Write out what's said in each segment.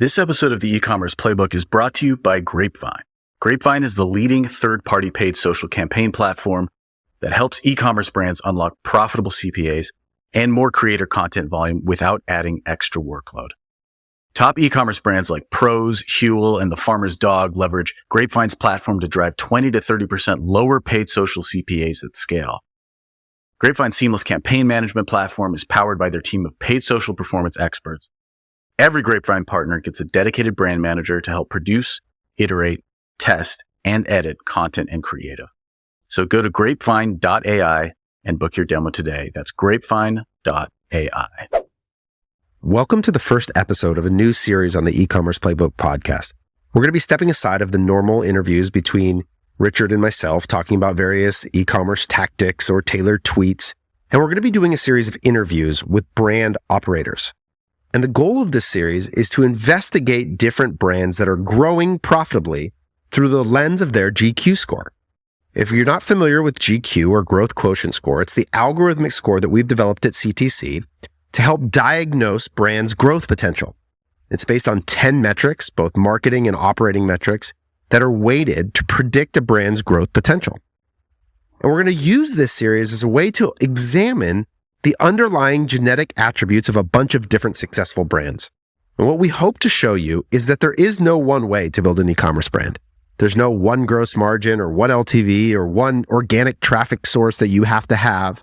This episode of the Ecommerce Playbook is brought to you by Grapevine. Grapevine is the leading third-party paid social campaign platform that helps e-commerce brands unlock profitable CPAs and more creator content volume without adding extra workload. Top e-commerce brands like Pros, Huel, and The Farmer's Dog leverage Grapevine's platform to drive 20 to 30% lower paid social CPAs at scale. Grapevine's seamless campaign management platform is powered by their team of paid social performance experts. Every Grapevine partner gets a dedicated brand manager to help produce, iterate, test, and edit content and creative. So go to grapevine.ai and book your demo today. That's grapevine.ai. Welcome to the first episode of a new series on the Ecommerce Playbook Podcast. We're going to be stepping aside of the normal interviews between Richard and myself, talking about various e-commerce tactics or tailored tweets. And we're going to be doing a series of interviews with brand operators. And the goal of this series is to investigate different brands that are growing profitably through the lens of their GQ score. If you're not familiar with GQ or Growth Quotient score, it's the algorithmic score that we've developed at CTC to help diagnose brands' growth potential. It's based on 10 metrics, both marketing and operating metrics, that are weighted to predict a brand's growth potential. And we're going to use this series as a way to examine the underlying genetic attributes of a bunch of different successful brands. And what we hope to show you is that there is no one way to build an e-commerce brand. There's no one gross margin or one LTV or one organic traffic source that you have to have.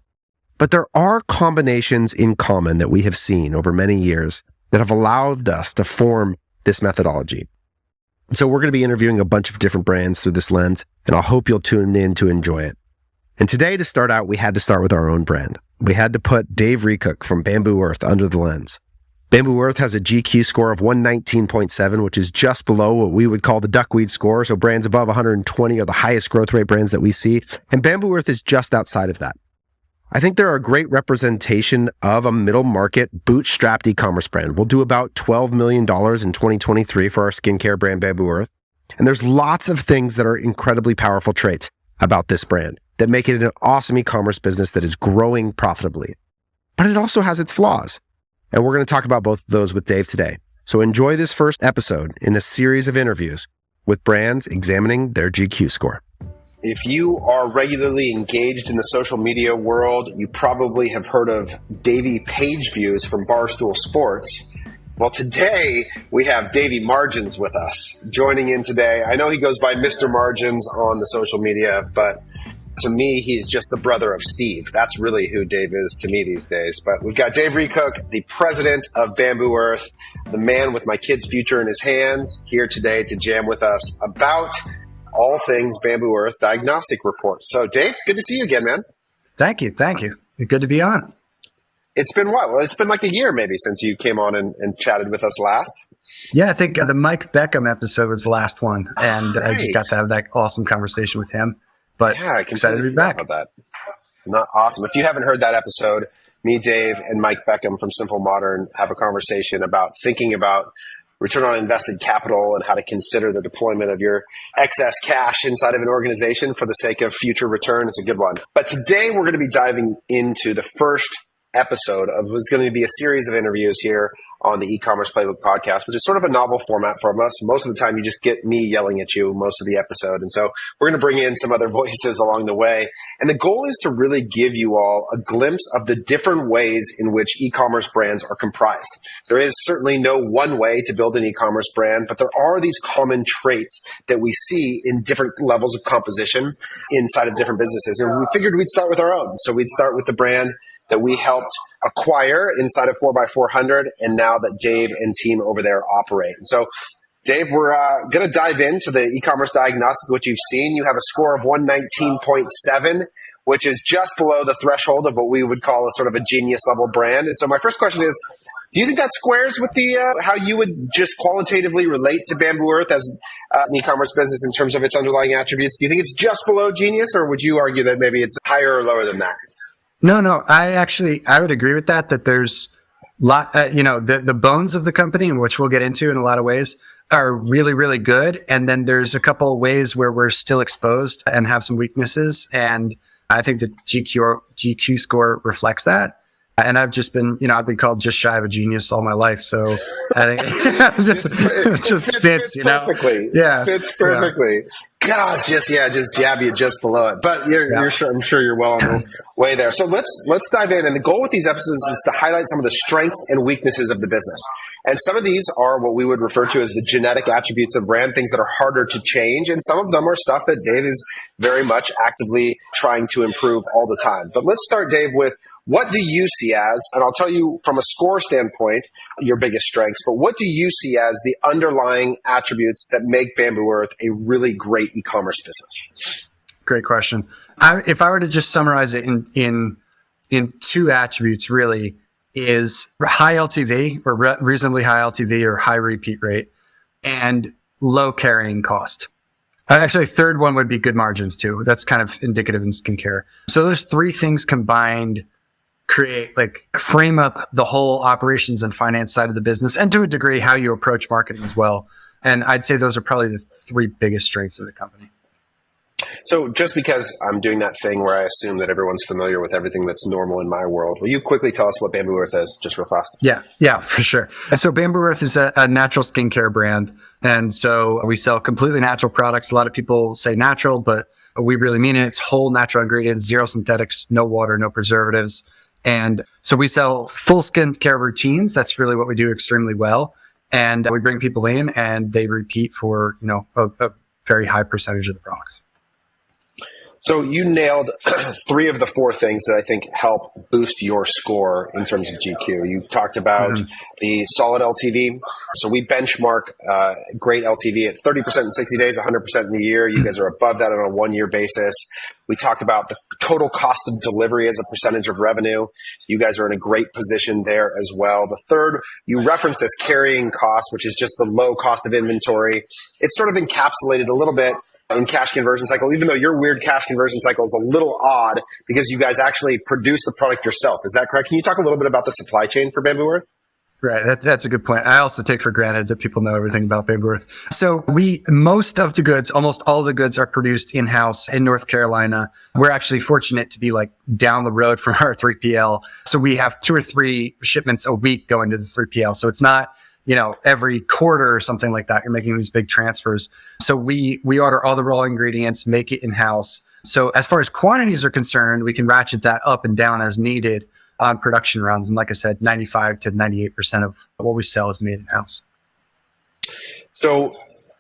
But there are combinations in common that we have seen over many years that have allowed us to form this methodology. So we're going to be interviewing a bunch of different brands through this lens, and I hope you'll tune in to enjoy it. And today, to start out, we had to start with our own brand. We had to put Dave Rekuc from Bambu Earth under the lens. Bambu Earth has a GQ score of 119.7, which is just below what we would call the duckweed score. So brands above 120 are the highest growth rate brands that we see. And Bambu Earth is just outside of that. I think they're a great representation of a middle market bootstrapped e-commerce brand. We'll do about $12 million in 2023 for our skincare brand Bambu Earth. And there's lots of things that are incredibly powerful traits about this brand that make it an awesome e-commerce business that is growing profitably. But it also has its flaws. And we're going to talk about both of those with Dave today. So enjoy this first episode in a series of interviews with brands examining their GQ score. If you are regularly engaged in the social media world, you probably have heard of Davey Page Views from Barstool Sports. Well, today we have Davey Margins with us joining in today. I know he goes by Mr. Margins on the social media, but to me, he's just the brother of Steve. That's really who Dave is to me these days. But we've got Dave Rekuc, the president of Bambu Earth, the man with my kid's future in his hands, here today to jam with us about all things Bambu Earth Diagnostic Report. So, Dave, good to see you again, man. Thank you. Good to be on. It's been what? Well, it's been like a year maybe since you came on and chatted with us last. Yeah, I think the Mike Beckham episode was the last one, and I just got to have that awesome conversation with him. But yeah, I excited to be back. About that. Not awesome. If you haven't heard that episode, me, Dave, and Mike Beckham from Simple Modern have a conversation about thinking about return on invested capital and how to consider the deployment of your excess cash inside of an organization for the sake of future return. It's a good one. But today we're going to be diving into the first episode of what's going to be a series of interviews here on the Ecommerce Playbook Podcast, which is sort of a novel format from us. Most of the time, you just get me yelling at you most of the episode. And so we're going to bring in some other voices along the way. And the goal is to really give you all a glimpse of the different ways in which e-commerce brands are comprised. There is certainly no one way to build an e-commerce brand, but there are these common traits that we see in different levels of composition inside of different businesses. And we figured we'd start with our own. So we'd start with the brand that we helped acquire inside of 4x400, and now that Dave and team over there operate. And so, Dave, we're going to dive into the e-commerce diagnostic, which you've seen. You have a score of 119.7, which is just below the threshold of what we would call a sort of a genius level brand. And so my first question is, do you think that squares with the how you would just qualitatively relate to Bambu Earth as an e-commerce business in terms of its underlying attributes? Do you think it's just below genius, or would you argue that maybe it's higher or lower than that? No. I would agree with that there's the bones of the company, which we'll get into in a lot of ways, are really, really good. And then there's a couple of ways where we're still exposed and have some weaknesses. And I think the GQ score reflects that. And I've just been, I've been called just shy of a genius all my life. So I think it just fits, perfectly. Yeah. Fits perfectly. Yeah. Gosh, just jab you just below it. But I'm sure you're well on the way there. So let's dive in. And the goal with these episodes is to highlight some of the strengths and weaknesses of the business. And some of these are what we would refer to as the genetic attributes of brand, things that are harder to change. And some of them are stuff that Dave is very much actively trying to improve all the time. But let's start, Dave, with what do you see as, and I'll tell you from a score standpoint, your biggest strengths, but what do you see as the underlying attributes that make Bambu Earth a really great e-commerce business? Great question. If I were to just summarize it in two attributes, really, is high LTV or reasonably high LTV or high repeat rate and low carrying cost. Actually, third one would be good margins too. That's kind of indicative in skincare. So those three things combined frame up the whole operations and finance side of the business, and to a degree, how you approach marketing as well. And I'd say those are probably the three biggest strengths of the company. So just because I'm doing that thing where I assume that everyone's familiar with everything that's normal in my world, will you quickly tell us what Bambu Earth is, just real fast? Yeah, for sure. So Bambu Earth is a natural skincare brand. And so we sell completely natural products. A lot of people say natural, but we really mean it. It's whole natural ingredients, zero synthetics, no water, no preservatives. And so we sell full skincare routines. That's really what we do extremely well. And we bring people in and they repeat for, a very high percentage of the products. So you nailed three of the four things that I think help boost your score in terms of GQ. You talked about the solid LTV. So we benchmark great LTV at 30% in 60 days, 100% in a year. You guys are above that on a 1 year basis. We talk about the total cost of delivery as a percentage of revenue. You guys are in a great position there as well. The third, you referenced this carrying cost, which is just the low cost of inventory. It's sort of encapsulated a little bit in cash conversion cycle, even though your weird cash conversion cycle is a little odd because you guys actually produce the product yourself. Is that correct? Can you talk a little bit about the supply chain for Bambu Earth? Right. That's a good point. I also take for granted that people know everything about Bambu Earth. So most of the goods, almost all the goods are produced in-house in North Carolina. We're actually fortunate to be down the road from our 3PL. So we have 2 or 3 shipments a week going to the 3PL. So it's not, every quarter or something like that, you're making these big transfers. So we order all the raw ingredients, make it in-house. So as far as quantities are concerned, we can ratchet that up and down as needed on production runs. And like I said, 95 to 98% of what we sell is made in-house. So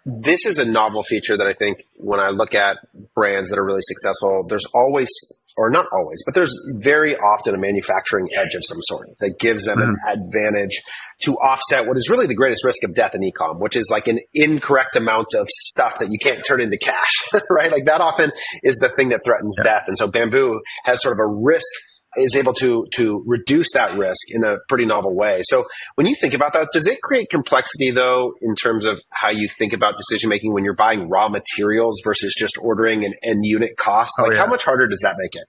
this is a novel feature that I think when I look at brands that are really successful, there's always, or not always, but there's very often a manufacturing edge of some sort that gives them an advantage to offset what is really the greatest risk of death in e-com, which is an incorrect amount of stuff that you can't turn into cash, right? That often is the thing that threatens death. And so Bambu has sort of a risk, is able to reduce that risk in a pretty novel way. So when you think about that, does it create complexity though, in terms of how you think about decision making when you're buying raw materials versus just ordering an end unit cost? How much harder does that make it?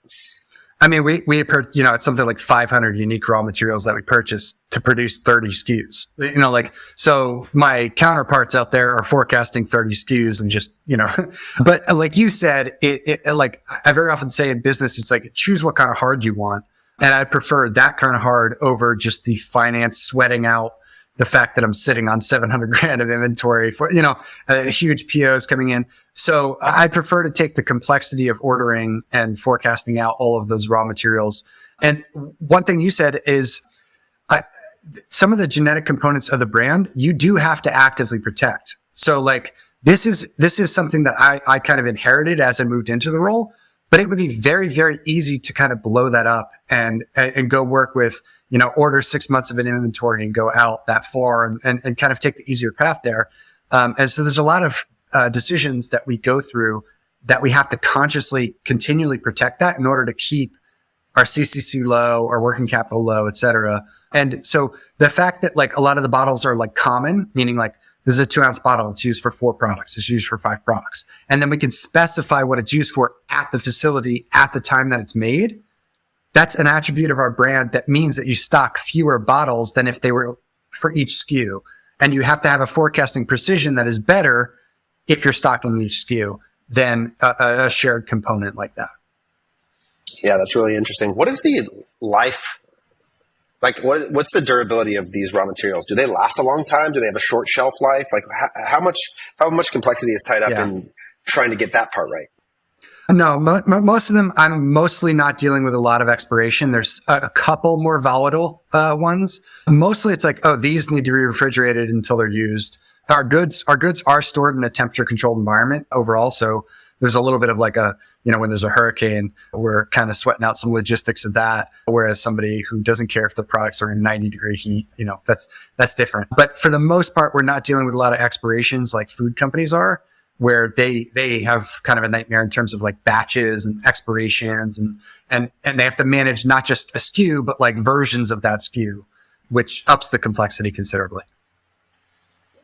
I mean, we it's something like 500 unique raw materials that we purchase to produce 30 SKUs. So my counterparts out there are forecasting 30 SKUs and just, but like you said, I very often say in business, it's choose what kind of hard you want. And I prefer that kind of hard over just the finance sweating out the fact that I'm sitting on 700 grand of inventory for, huge POs coming in. So I prefer to take the complexity of ordering and forecasting out all of those raw materials. And one thing you said is some of the genetic components of the brand, you do have to actively protect. So this is something that I kind of inherited as I moved into the role, but it would be very, very easy to kind of blow that up and go work with, order 6 months of an inventory and go out that far and kind of take the easier path there. And so there's a lot of decisions that we go through that we have to consciously continually protect that in order to keep our CCC low, our working capital low, et cetera. And so the fact that a lot of the bottles are common, meaning there's a 2-ounce bottle, it's used for 4 products, it's used for 5 products. And then we can specify what it's used for at the facility at the time that it's made. That's an attribute of our brand that means that you stock fewer bottles than if they were for each SKU. And you have to have a forecasting precision that is better if you're stocking each SKU than a shared component like that. Yeah, that's really interesting. What is the life Like, what's the durability of these raw materials? Do they last a long time? Do they have a short shelf life? Like, how much complexity is tied up in trying to get that part right? No, most of them, I'm mostly not dealing with a lot of expiration. There's a couple more volatile ones. Mostly it's like, oh, these need to be refrigerated until they're used. Our goods are stored in a temperature controlled environment overall. So there's a little bit of like when there's a hurricane, we're kind of sweating out some logistics of that. Whereas somebody who doesn't care if the products are in 90-degree heat, that's different. But for the most part, we're not dealing with a lot of expirations like food companies are, where they have kind of a nightmare in terms of like batches and expirations and they have to manage not just a SKU, but like versions of that SKU, which ups the complexity considerably.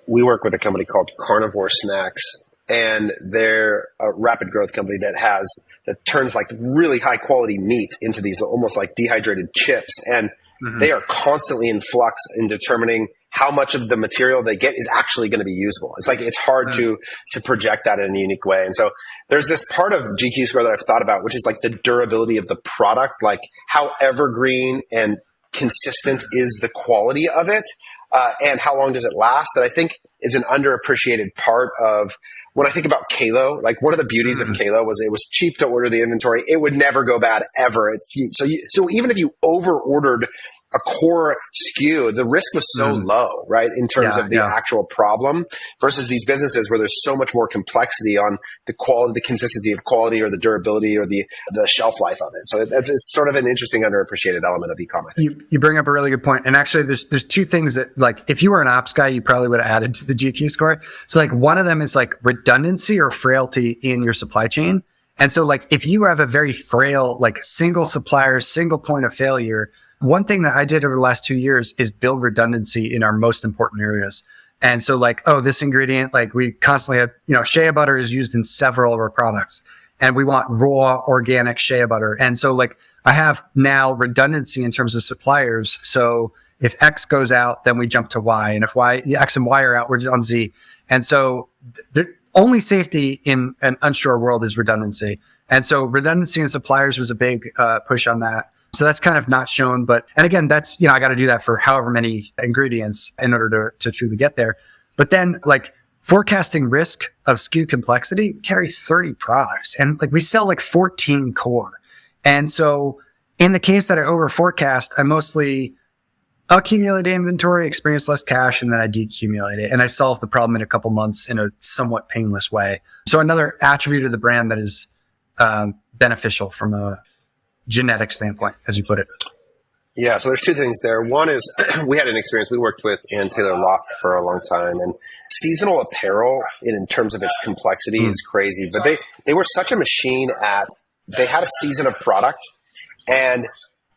We work with a company called Carnivore Snacks, and they're a rapid growth company that turns like really high quality meat into these almost like dehydrated chips. And they are constantly in flux in determining how much of the material they get is actually going to be usable. It's like, it's hard to project that in a unique way. And so there's this part of GQ score that I've thought about, which is like the durability of the product, like how evergreen and consistent is the quality of it, and how long does it last, that I think is an underappreciated part of when I think about Kalo. Like, one of the beauties of Kalo was it was cheap to order the inventory. It would never go bad ever. So even if you over ordered a core SKU, the risk was so low, right? In terms of the actual problem, versus these businesses where there's so much more complexity on the quality, the consistency of quality, or the durability, or the shelf life of it. So it's sort of an interesting underappreciated element of e-commerce. You bring up a really good point. And actually there's two things that, like, if you were an ops guy, you probably would have added to the GQ score. So like one of them is like redundancy or frailty in your supply chain. And so like if you have a very frail, like single supplier, single point of failure, one thing that I did over the last 2 years is build redundancy in our most important areas. And so like, oh, this ingredient, like we constantly have, shea butter is used in several of our products, and we want raw organic shea butter. And so like I have now redundancy in terms of suppliers. So if X goes out, then we jump to Y. And if X and Y are out, we're on Z. And so the only safety in an unsure world is redundancy. And so redundancy in suppliers was a big push on that. So that's kind of not shown, and again, that's, I got to do that for however many ingredients in order to truly get there. But then like forecasting risk of SKU complexity, we carry 30 products, and like we sell like 14 core. And so in the case that I over forecast, I mostly accumulate inventory, experience less cash, and then I decumulate it. And I solve the problem in a couple months in a somewhat painless way. So another attribute of the brand that is beneficial from a genetic standpoint, as you put it. Yeah, so there's two things there. One is we had an experience. We worked with Ann Taylor Loft for a long time, and seasonal apparel in terms of its complexity is crazy. But they were such a machine they had a season of product, and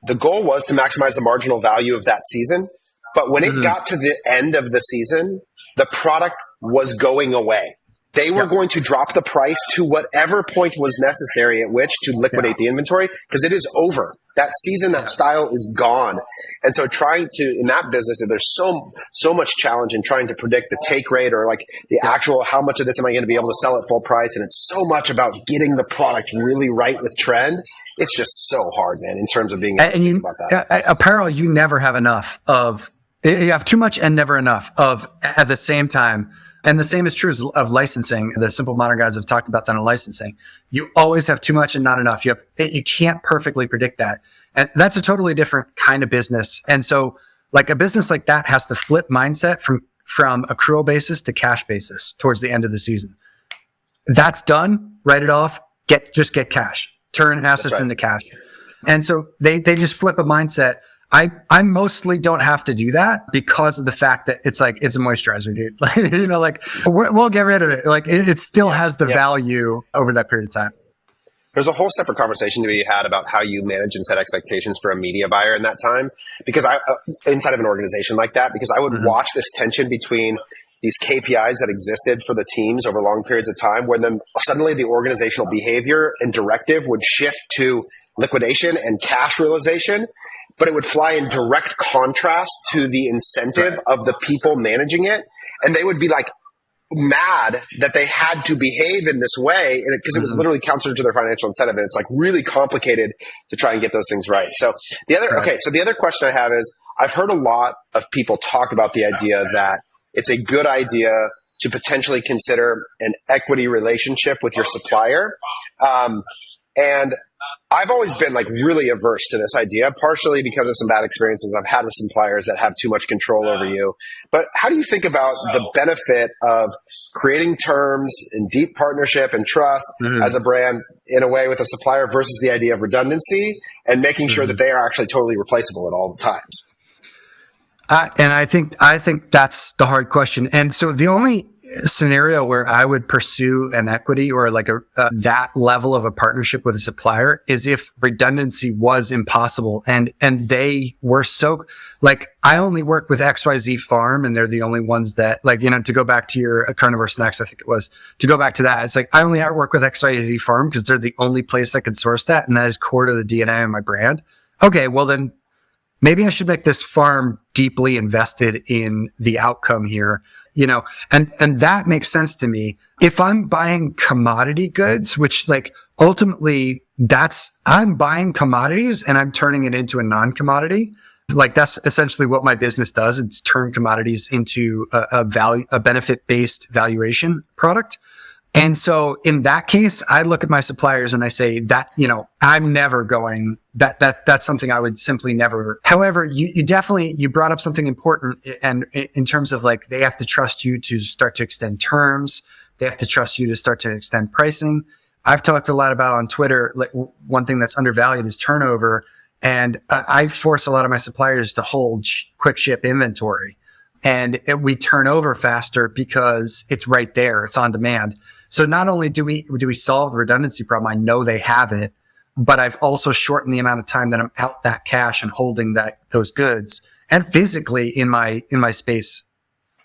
the goal was to maximize the marginal value of that season. But when it got to the end of the season, the product was going away. They were going to drop the price to whatever point was necessary at which to liquidate the inventory, because it is over. That season, that style is gone. And so trying to, in that business, there's so much challenge in trying to predict the take rate, or like the actual, how much of this am I going to be able to sell at full price? And it's so much about getting the product really right with trend. It's just so hard, man, in terms of being able to think about that. Apparel, you never have enough of. You have too much and never enough of at the same time. And the same is true of licensing. The Simple Modern guys have talked about that on licensing. You always have too much and not enough. You can't perfectly predict that. And that's a totally different kind of business. And so like a business like that has to flip mindset from accrual basis to cash basis towards the end of the season. That's done. Write it off. Just get cash. Turn assets into cash. And so they just flip a mindset. I mostly don't have to do that because of the fact that it's like, it's a moisturizer, dude. Like, we'll get rid of it. Like it still has the value over that period of time. There's a whole separate conversation to be had about how you manage and set expectations for a media buyer in that time. Because inside of an organization like that, because I would watch this tension between these KPIs that existed for the teams over long periods of time, where then suddenly the organizational behavior and directive would shift to liquidation and cash realization. But it would fly in direct contrast to the incentive of the people managing it. And they would be like mad that they had to behave in this way, because it was literally counter to their financial incentive. And it's like really complicated to try and get those things right. So the other question I have is, I've heard a lot of people talk about the idea that it's a good idea to potentially consider an equity relationship with your supplier. And I've always been like really averse to this idea, partially because of some bad experiences I've had with suppliers that have too much control over you. But how do you think about the benefit of creating terms and deep partnership and trust as a brand in a way with a supplier versus the idea of redundancy and making sure that they are actually totally replaceable at all the times? And I think that's the hard question. And so the only scenario where I would pursue an equity or like that level of a partnership with a supplier is if redundancy was impossible and they were so like, I only work with XYZ farm and they're the only ones that like, to go back to your carnivore snacks, I think it was, to go back to that. It's like, I only work with XYZ farm because they're the only place I can source that. And that is core to the DNA of my brand. Okay. Well then, maybe I should make this farm deeply invested in the outcome here, and that makes sense to me. If I'm buying commodity goods, which like ultimately I'm buying commodities and I'm turning it into a non-commodity. Like that's essentially what my business does. It's turn commodities into a benefit-based valuation product. And so in that case, I look at my suppliers and I say that, I'm never going, that's something I would simply never. However, you brought up something important, and in terms of like, they have to trust you to start to extend terms. They have to trust you to start to extend pricing. I've talked a lot about on Twitter, like one thing that's undervalued is turnover. And I force a lot of my suppliers to hold quick ship inventory, and we turn over faster because it's right there. It's on demand. So not only do we solve the redundancy problem, I know they have it, but I've also shortened the amount of time that I'm out that cash and holding those goods, and physically in my space,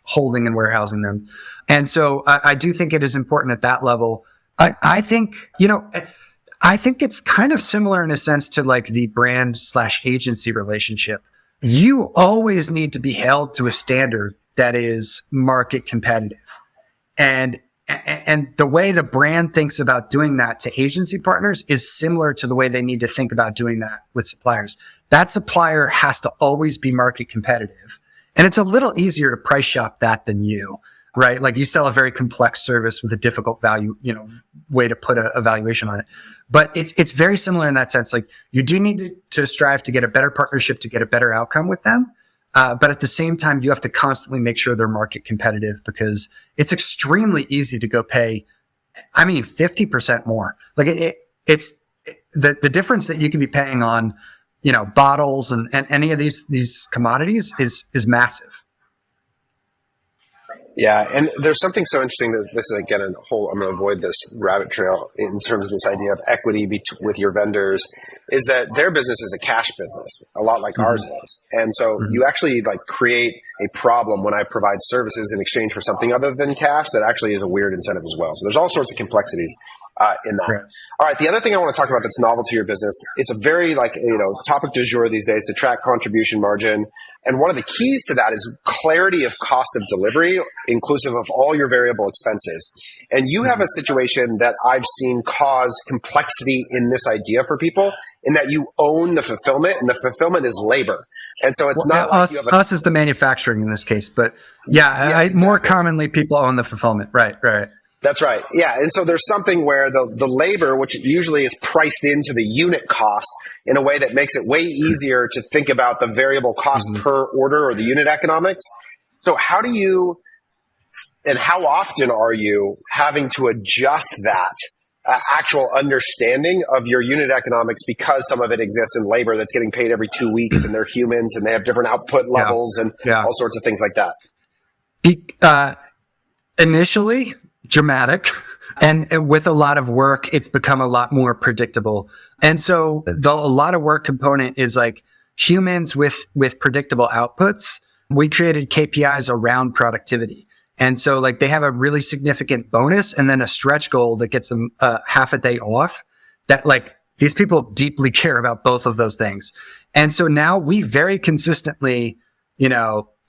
holding and warehousing them. And so I do think it is important at that level. I think it's kind of similar in a sense to like the brand/agency relationship. You always need to be held to a standard that is market competitive. And the way the brand thinks about doing that to agency partners is similar to the way they need to think about doing that with suppliers. That supplier has to always be market competitive. And it's a little easier to price shop that than you, right? Like you sell a very complex service with a difficult value, way to put a valuation on it. But it's very similar in that sense. Like you do need to strive to get a better partnership, to get a better outcome with them. But at the same time, you have to constantly make sure they're market competitive, because it's extremely easy to go pay, 50% more. Like it's the difference that you can be paying on, bottles and any of these commodities is massive. Yeah, and there's something so interesting that this is, again, I'm going to avoid this rabbit trail in terms of this idea of equity with your vendors, is that their business is a cash business, a lot like ours is. And so you actually like create a problem when I provide services in exchange for something other than cash that actually is a weird incentive as well. So there's all sorts of complexities in that. Right. All right. The other thing I want to talk about that's novel to your business, it's a very topic du jour these days to track contribution margin. And one of the keys to that is clarity of cost of delivery, inclusive of all your variable expenses. And you have a situation that I've seen cause complexity in this idea for people, in that you own the fulfillment, and the fulfillment is labor. And so it's not like us as the manufacturing in this case, but more commonly people own the fulfillment. Right. That's right. Yeah. And so there's something where the labor, which usually is priced into the unit cost in a way that makes it way easier to think about the variable cost per order or the unit economics. So how do you, and how often are you having to adjust that actual understanding of your unit economics, because some of it exists in labor that's getting paid every 2 weeks, and they're humans and they have different output levels and all sorts of things like that? Initially, dramatic. And with a lot of work, it's become a lot more predictable. And so a lot of work component is like humans with predictable outputs. We created KPIs around productivity. And so like they have a really significant bonus and then a stretch goal that gets them half a day off. That like these people deeply care about both of those things. And so now we very consistently,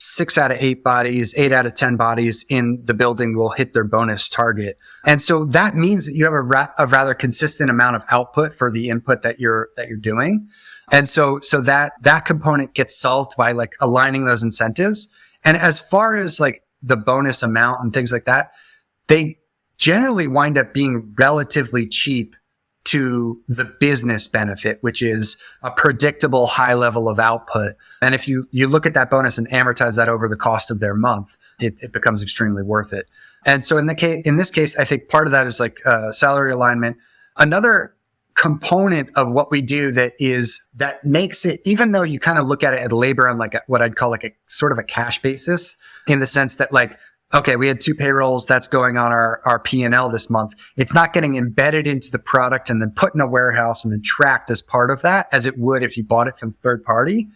6 out of 8 bodies, 8 out of 10 bodies in the building will hit their bonus target. And so that means that you have a rather consistent amount of output for the input that you're doing. And so that component gets solved by like aligning those incentives. And as far as like the bonus amount and things like that, they generally wind up being relatively cheap to the business benefit, which is a predictable high level of output. And if you look at that bonus and amortize that over the cost of their month, it becomes extremely worth it. And so in this case, I think part of that is like salary alignment. Another component of what we do that makes it, even though you kind of look at it at labor on like what I'd call like a sort of a cash basis, in the sense that like, okay, we had 2 payrolls that's going on our P&L this month. It's not getting embedded into the product and then put in a warehouse and then tracked as part of that, as it would if you bought it from third party.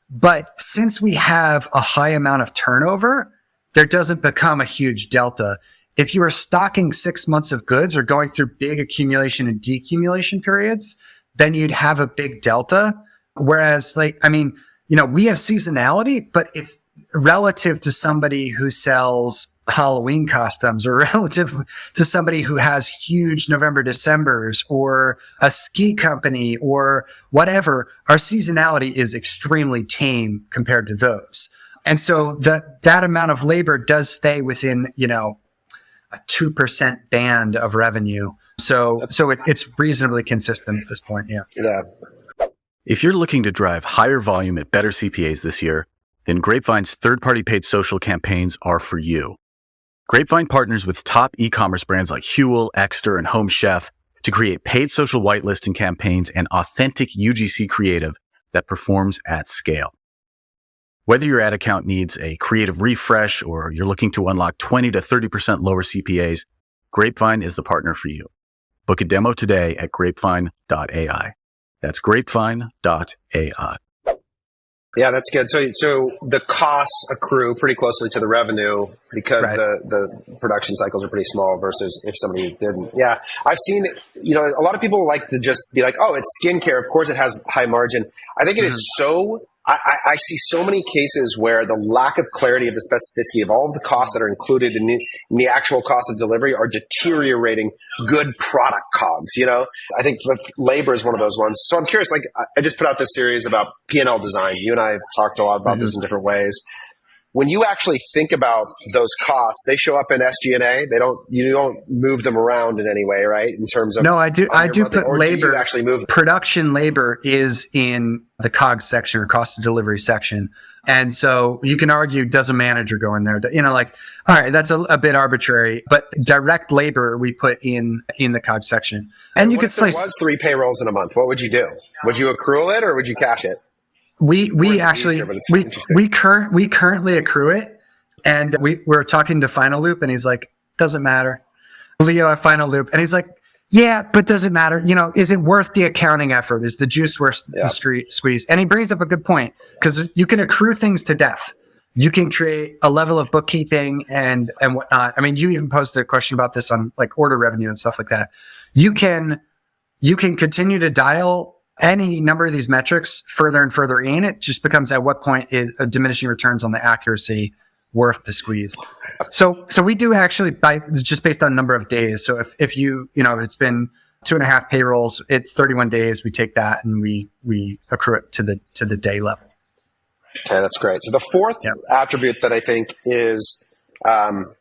But since we have a high amount of turnover, there doesn't become a huge delta. If you are stocking 6 months of goods or going through big accumulation and decumulation periods, then you'd have a big delta. Whereas we have seasonality, but it's relative to somebody who sells Halloween costumes or relative to somebody who has huge November, Decembers or a ski company or whatever. Our seasonality is extremely tame compared to those. And so that amount of labor does stay within, a 2% band of revenue. So it's reasonably consistent at this point. Yeah. Yeah. If you're looking to drive higher volume at better CPAs this year, then Grapevine's third-party paid social campaigns are for you. Grapevine partners with top e-commerce brands like Huel, Exter, and Home Chef to create paid social whitelisting campaigns and authentic UGC creative that performs at scale. Whether your ad account needs a creative refresh or you're looking to unlock 20 to 30% lower CPAs, Grapevine is the partner for you. Book a demo today at grapevine.ai. That's grapevine.ai. Yeah, that's good. So the costs accrue pretty closely to the revenue because Right. the production cycles are pretty small versus if somebody didn't. Yeah, I've seen, a lot of people like to just be like, oh, it's skincare. Of course it has high margin. I think it is so... I see so many cases where the lack of clarity of the specificity of all of the costs that are included in the actual cost of delivery are deteriorating good product COGS. I think labor is one of those ones. So I'm curious, like I just put out this series about P&L design. You and I have talked a lot about this in different ways. When you actually think about those costs, they show up in SG&A. You don't move them around in any way, right? In terms of no, I do put labor. Do you actually move them? Production labor is in the COGS section or cost of delivery section, and so you can argue, does a manager go in there? All right, that's a bit arbitrary, but direct labor we put in the COGS section, and you could slice. If there was 3 payrolls in a month, what would you do? Would you accrue it or would you cash it? We actually currently accrue it, and we're talking to Final Loop, and he's like, doesn't matter. Leo at Final Loop, and he's like, yeah, but does it matter? Is it worth the accounting effort? Is the juice worth the squeeze? And he brings up a good point, because you can accrue things to death. You can create a level of bookkeeping and whatnot. I mean, you even posted a question about this on like order revenue and stuff like that. You can continue to dial any number of these metrics further and further in. It just becomes at what point is a diminishing returns on the accuracy worth the squeeze. So we do actually just based on number of days. So if it's been 2.5 payrolls, it's 31 days, we take that and we accrue it to the day level. Okay, that's great. So the fourth attribute that I think is part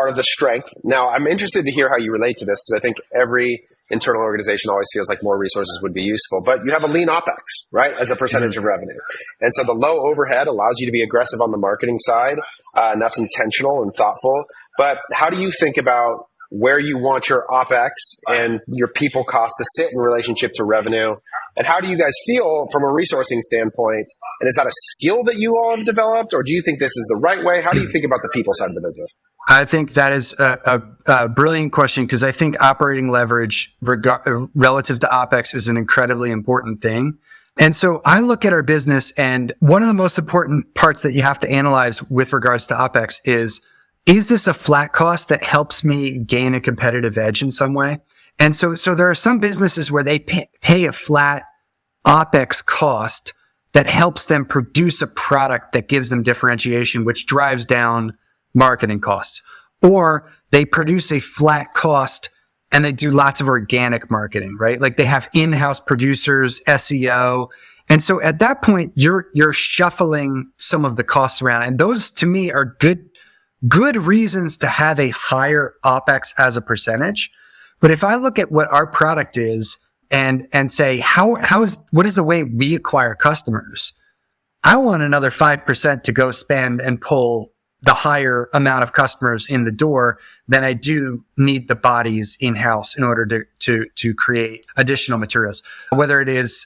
of the strength. Now, I'm interested to hear how you relate to this, because I think every internal organization always feels like more resources would be useful. But you have a lean OpEx, right, as a percentage of revenue. And so the low overhead allows you to be aggressive on the marketing side, and that's intentional and thoughtful. But how do you think about where you want your OpEx and your people cost to sit in relationship to revenue? And how do you guys feel from a resourcing standpoint? And is that a skill that you all have developed, or do you think this is the right way? How do you think about the people side of the business? I think that is a brilliant question, because I think operating leverage relative to OpEx is an incredibly important thing. And so I look at our business, and one of the most important parts that you have to analyze with regards to OpEx is this a flat cost that helps me gain a competitive edge in some way? And so there are some businesses where they pay a flat OpEx cost that helps them produce a product that gives them differentiation, which drives down marketing costs. Or they produce a flat cost and they do lots of organic marketing, right? Like they have in-house producers, SEO. And so at that point, you're shuffling some of the costs around. And those to me are good reasons to have a higher OpEx as a percentage. But if I look at what our product is and say, what is the way we acquire customers? I want another 5% to go spend and pull the higher amount of customers in the door than I do need the bodies in-house in order to create additional materials, whether it is,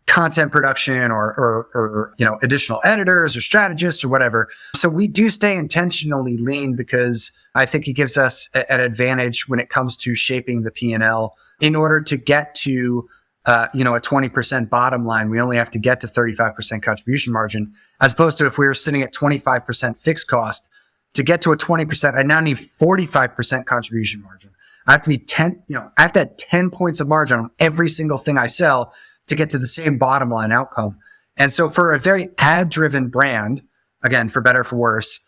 content production or additional editors or strategists or whatever. So we do stay intentionally lean because I think it gives us an advantage when it comes to shaping the P&L. In order to get to a 20% bottom line, we only have to get to 35% contribution margin, as opposed to if we were sitting at 25% fixed cost. To get to a 20%, I now need 45% contribution margin. I have to be I have to have 10 points of margin on every single thing I sell to get to the same bottom line outcome. And so for a very ad-driven brand, again, for better or for worse,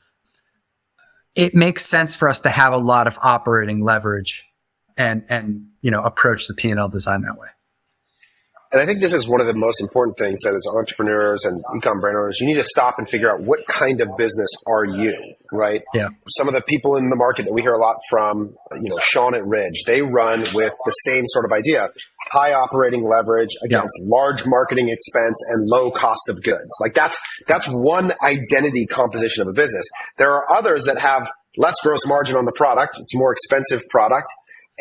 it makes sense for us to have a lot of operating leverage and approach the P&L design that way. And I think this is one of the most important things that as entrepreneurs and e-com brand owners, you need to stop and figure out what kind of business are you, right? Yeah. Some of the people in the market that we hear a lot from, Sean at Ridge, they run with the same sort of idea. High operating leverage against large marketing expense and low cost of goods. Like that's one identity composition of a business. There are others that have less gross margin on the product. It's a more expensive product.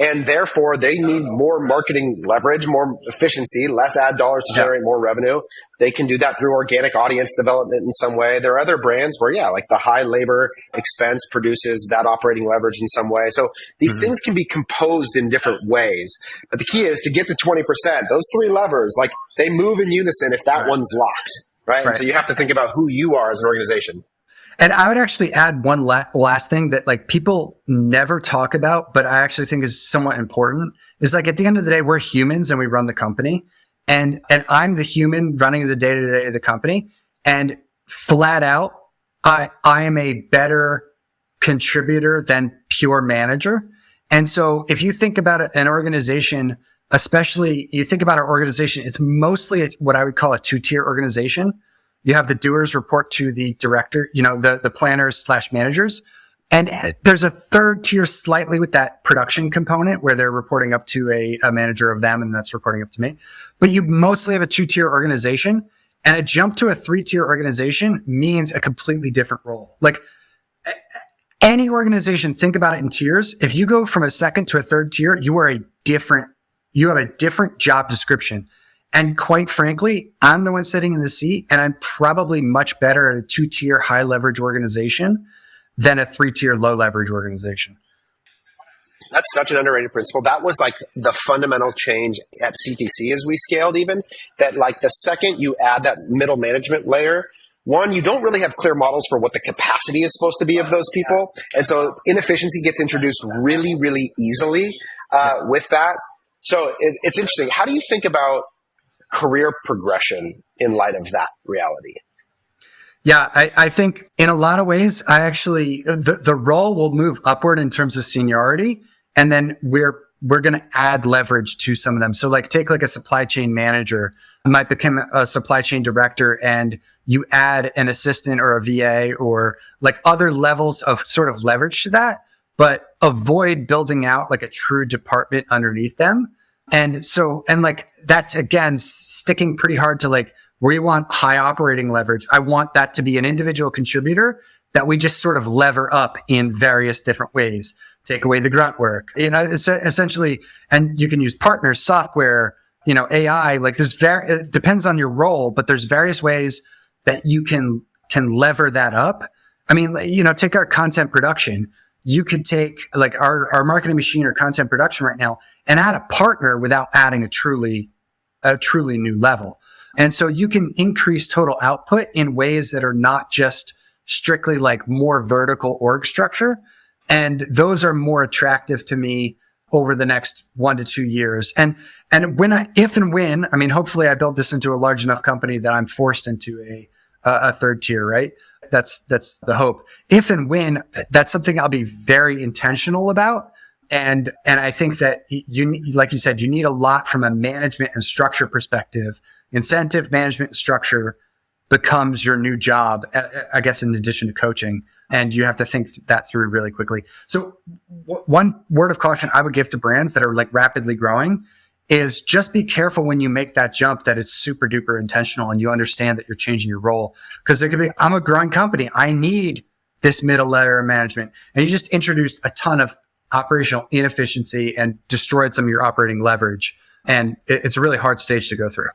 And therefore, they need more marketing leverage, more efficiency, less ad dollars to generate more revenue. They can do that through organic audience development in some way. There are other brands where, like the high labor expense produces that operating leverage in some way. So these things can be composed in different ways. But the key is to get to 20%. Those three levers, like they move in unison if that one's locked, right? And so you have to think about who you are as an organization. And I would actually add one last thing that like people never talk about, but I actually think is somewhat important is like at the end of the day, we're humans and we run the company and I'm the human running the day-to-day of the company. And flat out, I am a better contributor than pure manager. And so if you think about an organization, especially you think about our organization, it's mostly what I would call a two-tier organization. You have the doers report to the director, the planners / managers. And there's a third tier slightly with that production component where they're reporting up to a manager of them and that's reporting up to me. But you mostly have a 2-tier organization, and a jump to a 3-tier organization means a completely different role. Like any organization, think about it in tiers. If you go from a second to a third tier, you have a different job description. And quite frankly, I'm the one sitting in the seat, and I'm probably much better at a 2-tier high leverage organization than a 3-tier low leverage organization. That's such an underrated principle. That was like the fundamental change at CTC as we scaled even, that like the second you add that middle management layer, one, you don't really have clear models for what the capacity is supposed to be of those people. And so inefficiency gets introduced really, really easily with that. So it's interesting. How do you think about career progression in light of that reality? Yeah, I think in a lot of ways, I actually, the role will move upward in terms of seniority, and then we're going to add leverage to some of them. So like take like a supply chain manager might become a supply chain director, and you add an assistant or a VA or like other levels of sort of leverage to that, but avoid building out like a true department underneath them. And so, and like, that's again, sticking pretty hard to like, we want high operating leverage. I want that to be an individual contributor that we just sort of lever up in various different ways. Take away the grunt work, it's essentially, and you can use partners, software, AI, like it depends on your role, but there's various ways that you can lever that up. I mean, take our content production. You could take like our marketing machine or content production right now and add a partner without adding a truly new level. And so you can increase total output in ways that are not just strictly like more vertical org structure. And those are more attractive to me over the next 1 to 2 years. And if and when, I mean, hopefully I build this into a large enough company that I'm forced into a third tier, right? That's the hope. If and when, that's something I'll be very intentional about. And I think that like you said, you need a lot from a management and structure perspective. Incentive management and structure becomes your new job, I guess, in addition to coaching. And you have to think that through really quickly. So one word of caution I would give to brands that are like rapidly growing is just be careful when you make that jump that it's super duper intentional and you understand that you're changing your role. Because there could be, I'm a growing company. I need this middle layer of management. And you just introduced a ton of operational inefficiency and destroyed some of your operating leverage. And it's a really hard stage to go through.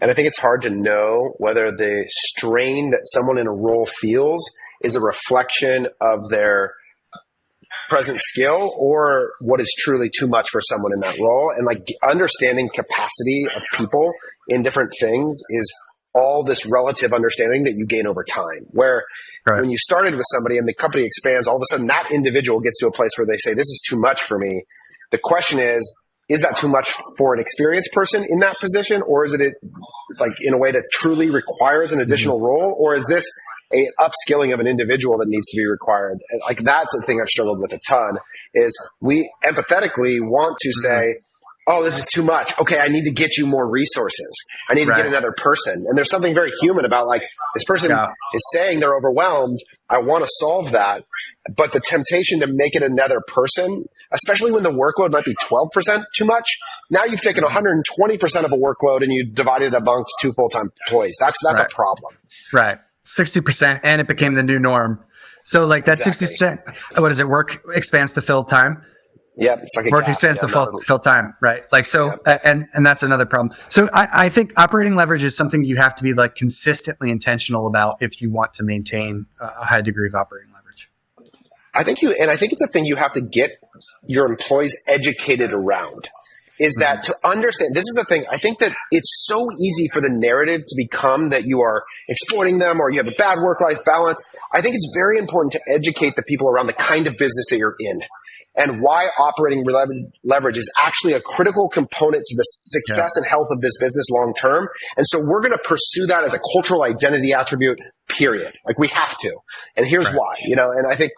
And I think it's hard to know whether the strain that someone in a role feels is a reflection of their present skill or what is truly too much for someone in that role. And like understanding capacity of people in different things is all this relative understanding that you gain over time, where when you started with somebody and the company expands, all of a sudden that individual gets to a place where they say, this is too much for me. The question is that too much for an experienced person in that position? Or is it like in a way that truly requires an additional role? Or is this a upskilling of an individual that needs to be required? And like that's the thing I've struggled with a ton is we empathetically want to say, oh, this is too much. Okay, I need to get you more resources. I need to get another person. And there's something very human about like this person is saying they're overwhelmed. I want to solve that. But the temptation to make it another person, especially when the workload might be 12% too much, now you've taken 120% of a workload and you've divided it amongst 2 full-time employees. That's a problem. Right. 60%. And it became the new norm. So like that 60%, what is it? Work expands to fill time. Yep. It's like work expands to fill time. Right. Like, so, and that's another problem. So I think operating leverage is something you have to be like consistently intentional about if you want to maintain a high degree of operating leverage. I think it's a thing you have to get your employees educated around. Is that to understand, this is a thing, I think that it's so easy for the narrative to become that you are exploiting them or you have a bad work-life balance. I think it's very important to educate the people around the kind of business that you're in and why operating leverage is actually a critical component to the success and health of this business long term. And so we're going to pursue that as a cultural identity attribute, period. Like we have to. And here's why, and I think,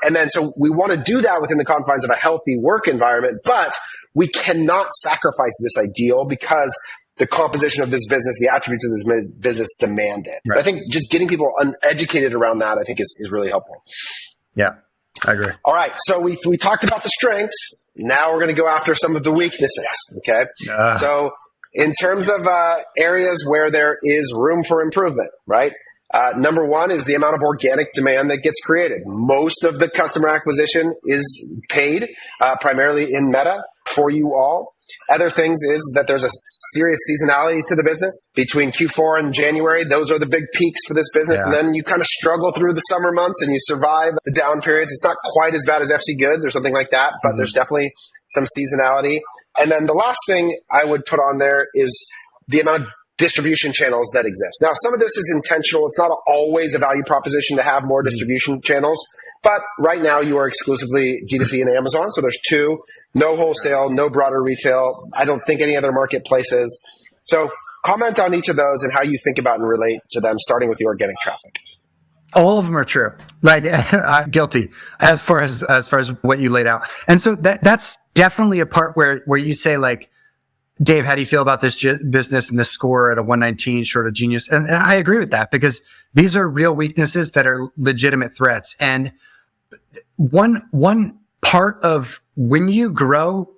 and then so we want to do that within the confines of a healthy work environment, but we cannot sacrifice this ideal because the composition of this business, the attributes of this business demand it. But I think just getting people uneducated around that, I think is really helpful. Yeah, I agree. All right. So we talked about the strengths. Now we're going to go after some of the weaknesses. Okay. So in terms of areas where there is room for improvement, right? Number one is the amount of organic demand that gets created. Most of the customer acquisition is paid, primarily in Meta for you all. Other things is that there's a serious seasonality to the business. Between Q4 and January, those are the big peaks for this business. And then you kind of struggle through the summer months and you survive the down periods. It's not quite as bad as FC Goods or something like that, but there's definitely some seasonality. And then the last thing I would put on there is the amount of distribution channels that exist. Now, some of this is intentional. It's not always a value proposition to have more distribution channels, but right now you are exclusively D2C and Amazon. So there's 2, no wholesale, no broader retail. I don't think any other marketplaces. So comment on each of those and how you think about and relate to them, starting with the organic traffic. All of them are true. Like, guilty as far as what you laid out. And so that's definitely a part where you say like, Dave, how do you feel about this business and this score at a 119 short of genius? And I agree with that because these are real weaknesses that are legitimate threats. And one part of when you grow,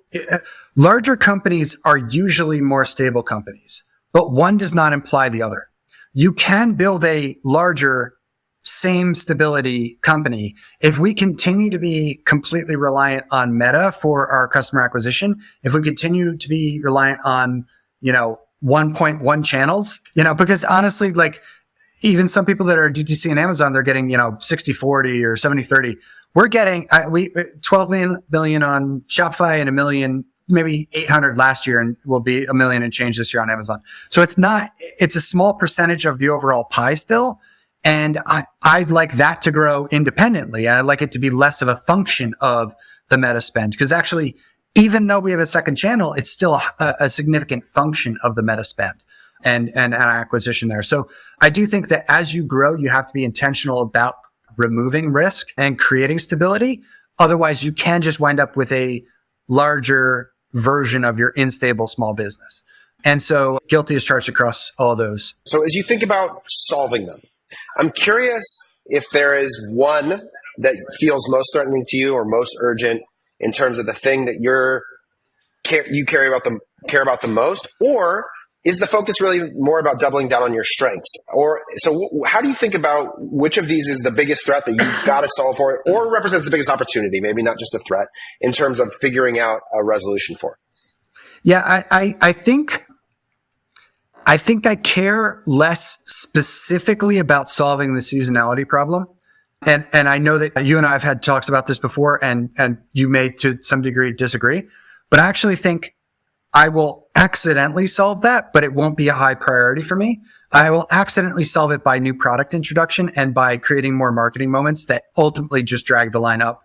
larger companies are usually more stable companies, but one does not imply the other. You can build a larger, same stability company. If we continue to be completely reliant on Meta for our customer acquisition, if we continue to be reliant on, 1.1 channels, because honestly, like even some people that are D2C and Amazon, they're getting, 60-40 or 70-30. We're getting, 12 million on Shopify and 1 million, maybe 800 last year, and will be 1 million and change this year on Amazon. So it's a small percentage of the overall pie still. And I'd like that to grow independently. I'd like it to be less of a function of the Meta spend. Because actually, even though we have a second channel, it's still a significant function of the Meta spend and acquisition there. So I do think that as you grow, you have to be intentional about removing risk and creating stability. Otherwise, you can just wind up with a larger version of your unstable small business. And so guilty as charged across all those. So as you think about solving them, I'm curious if there is one that feels most threatening to you or most urgent in terms of the thing that you care about the most, or is the focus really more about doubling down on your strengths? Or so how do you think about which of these is the biggest threat that you've got to solve for, or represents the biggest opportunity, maybe not just a threat, in terms of figuring out a resolution for? Yeah, I think I care less specifically about solving the seasonality problem. And I know that you and I have had talks about this before, and you may to some degree disagree, but I actually think I will accidentally solve that, but it won't be a high priority for me. I will accidentally solve it by new product introduction and by creating more marketing moments that ultimately just drag the line up.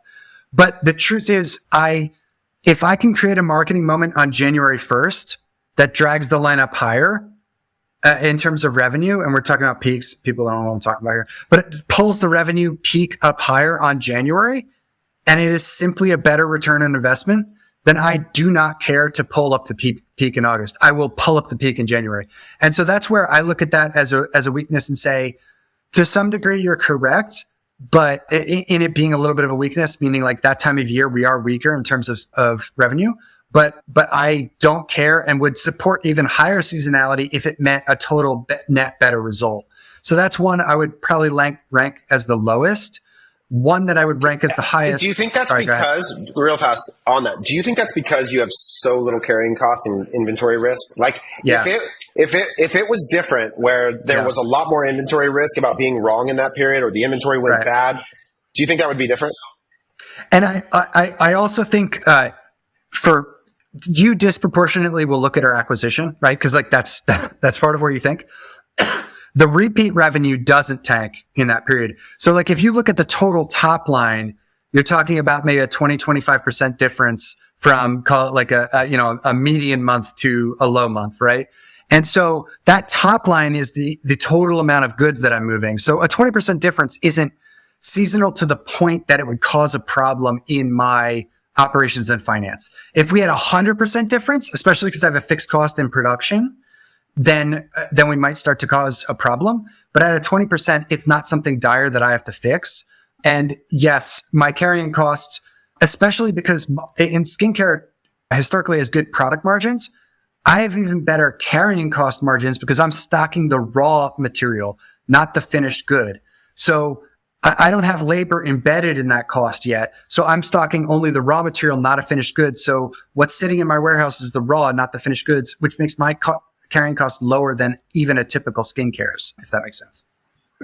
But the truth is, if I can create a marketing moment on January 1st that drags the line up higher in terms of revenue, and we're talking about peaks, people don't know what I'm talking about here, but it pulls the revenue peak up higher on January, and it is simply a better return on investment, then I do not care to pull up the peak in August. I will pull up the peak in January. And so that's where I look at that as a weakness and say, to some degree, you're correct, but in it being a little bit of a weakness, meaning like that time of year, we are weaker in terms of revenue, but I don't care and would support even higher seasonality if it meant a total net better result. So that's one I would probably rank as the lowest. One that I would rank as the highest. Do you think that's real fast on that, do you think that's because you have so little carrying cost and inventory risk? Like if it was different where there was a lot more inventory risk about being wrong in that period, or the inventory went bad, do you think that would be different? And I also think for you disproportionately will look at our acquisition, right? Because like that's part of where you think. The repeat revenue doesn't tank in that period. So like if you look at the total top line, you're talking about maybe a 20-25% difference from, call it like a median month to a low month, right? And so that top line is the total amount of goods that I'm moving. So a 20% difference isn't seasonal to the point that it would cause a problem in my operations and finance. If we had 100% difference, especially because I have a fixed cost in production, then we might start to cause a problem. But at a 20%, it's not something dire that I have to fix. And yes, my carrying costs, especially because in skincare historically has good product margins, I have even better carrying cost margins because I'm stocking the raw material, not the finished good. So I don't have labor embedded in that cost yet. So I'm stocking only the raw material, not a finished good. So what's sitting in my warehouse is the raw, not the finished goods, which makes my carrying costs lower than even a typical skincare's, if that makes sense.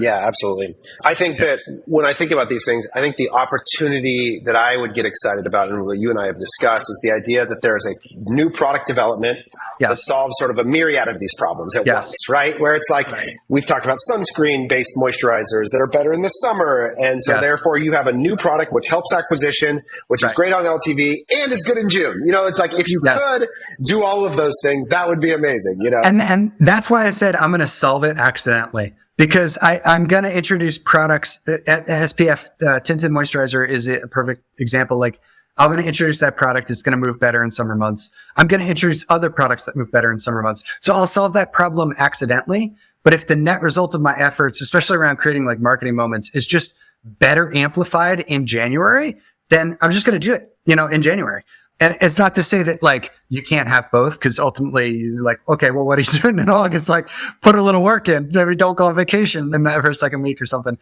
Yeah, absolutely. I think that when I think about these things, I think the opportunity that I would get excited about, and what you and I have discussed, is the idea that there's a new product development that solves sort of a myriad of these problems at once, right? Where it's like, we've talked about sunscreen-based moisturizers that are better in the summer. And so therefore you have a new product which helps acquisition, which is great on LTV and is good in June. You know, it's like if you could do all of those things, that would be amazing, you know? And that's why I said I'm going to solve it accidentally. Because I'm going to introduce products. SPF tinted moisturizer is a perfect example. Like I'm going to introduce that product. It's going to move better in summer months. I'm going to introduce other products that move better in summer months. So I'll solve that problem accidentally. But if the net result of my efforts, especially around creating like marketing moments, is just better amplified in January, then I'm just going to do it, in January. And it's not to say that like you can't have both, because ultimately you're like, okay, well, what are you doing in August? Like put a little work in. Maybe don't go on vacation in that first second week or something.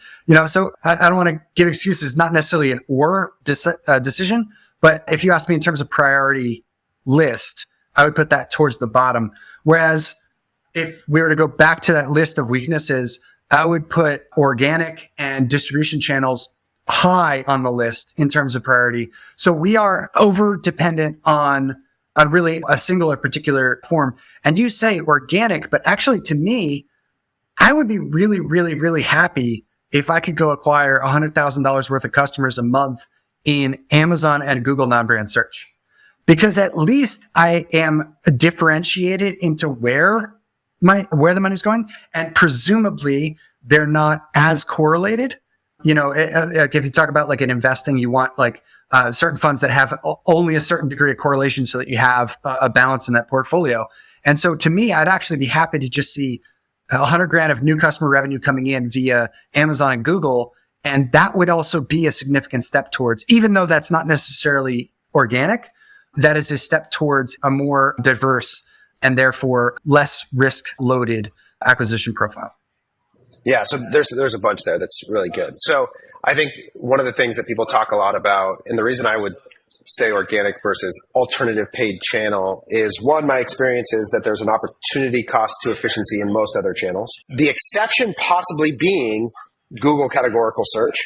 So I don't want to give excuses. Not necessarily an or decision, but if you ask me in terms of priority list, I would put that towards the bottom. Whereas if we were to go back to that list of weaknesses, I would put organic and distribution channels high on the list in terms of priority. So we are over dependent on really a single or particular form. And you say organic, but actually to me, I would be really, really, really happy if I could go acquire $100,000 worth of customers a month in Amazon and Google non-brand search, because at least I am differentiated into where the money's going, and presumably they're not as correlated Like if you talk about like an investing, you want like certain funds that have only a certain degree of correlation so that you have a balance in that portfolio. And so to me, I'd actually be happy to just see $100,000 of new customer revenue coming in via Amazon and Google. And that would also be a significant step towards, even though that's not necessarily organic, that is a step towards a more diverse and therefore less risk loaded acquisition profile. Yeah, so there's a bunch there that's really good. So I think one of the things that people talk a lot about, and the reason I would say organic versus alternative paid channel is, one, my experience is that there's an opportunity cost to efficiency in most other channels. The exception possibly being Google categorical search.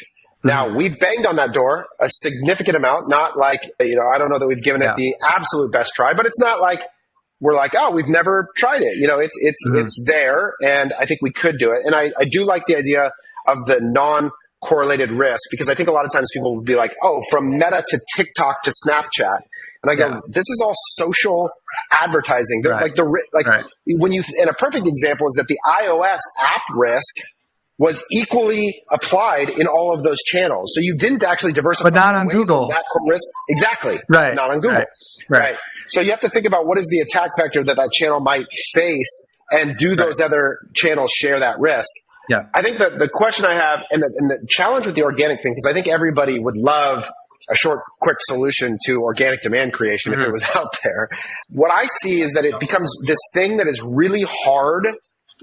Now, we've banged on that door a significant amount, not like, I don't know that we've given it the absolute best try, but it's not like we're like, oh, we've never tried it. It's there, and I think we could do it. And I do like the idea of the non-correlated risk, because I think a lot of times people would be like, oh, from Meta to TikTok to Snapchat. And I go, this is all social advertising. When you, and a perfect example is that the iOS app risk was equally applied in all of those channels. So you didn't actually diversify. But not on Google. That risk. Exactly. Right. Not on Google. Right. So you have to think about what is the attack vector that channel might face, and do those other channels share that risk? Yeah. I think that the question I have, and the challenge with the organic thing, because I think everybody would love a short, quick solution to organic demand creation if it was out there. What I see is that it becomes this thing that is really hard,